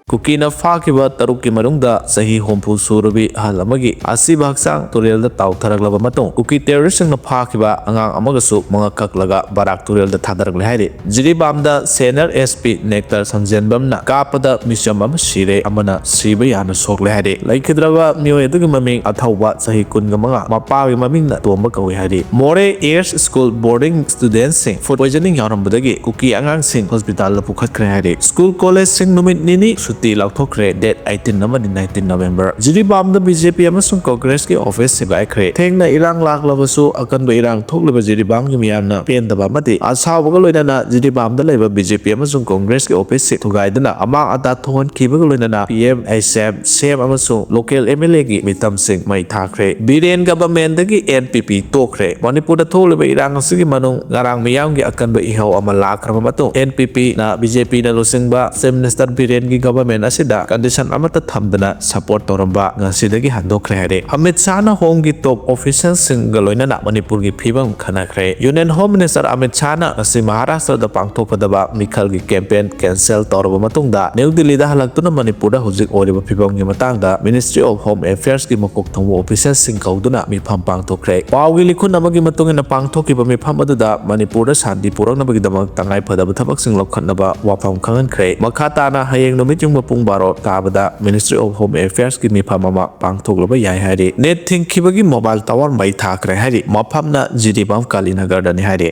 Kukina fakiba taruki manungda sahi hompu surubi halamagi asiba haksang Turel da taotharkle matung Kuki terrorist na fakiba angang amagasu mangak kaklaga barak Turel da taotharkle haide Jiribamda senior SP nectar sanjenbamna kapada misyamam sire amana siba yana sokle haide leikhidre mioy adugi maming athauba sahi kunga manga mapawi mamingna tomba kawi haide more years school boarding students sing food poisoning yarambadagi Kuki Angang sing hospital la pukhatkre haide school college sing numit nini suti lauthokre date 18 namadi 19 November Jiribamda BJP amasung Congress ki office sibai thengna irang laklabasu akanba irang thokleba Jiribam gi miyamna pendaba mati asawaga loinana Jiribamda leba BJP amasung Congress ki office si thugaidana amang ata thon khibaga loinana PM ASM sem amasung local MLA gi mitam sing mai thakre Biren government dagi NPP tokre Manipur da thokleba irang asigi manung ngarang miyam gi akanba ihaw ama lakrama matung NPP na BJP na losingba sem minister Biren gi government asida condition amata thamdana support toramba ngasidagi handokre hare Amit Shah na home gi top officials sing galoinana Manipur gi phibam khanakre Union Home Minister Amit Shah na asi Maharashtra da pangthokpadaba mikhal gi campaign cancel torba matungda New Delhi da halaktuna Manipur da hujik oriba phibam gi matangda Ministry of Home Affairs gi makok thangwa officials sing kauduna mipham pangthokre pawgi likhun amagi matungena pangthokiba mipham aduda Manipur da shanti puraknabagi damak tangai phadaba thabak sing lokhatnaba wafam khangankre makhatana hayeng numit yung mapung baro kabada Ministry of Home Affairs ki mipham ama pangthoklaba yai hari net thingkhibagi mobile tower mai thakre hari maphamna Jiribam Kalinagar dani hari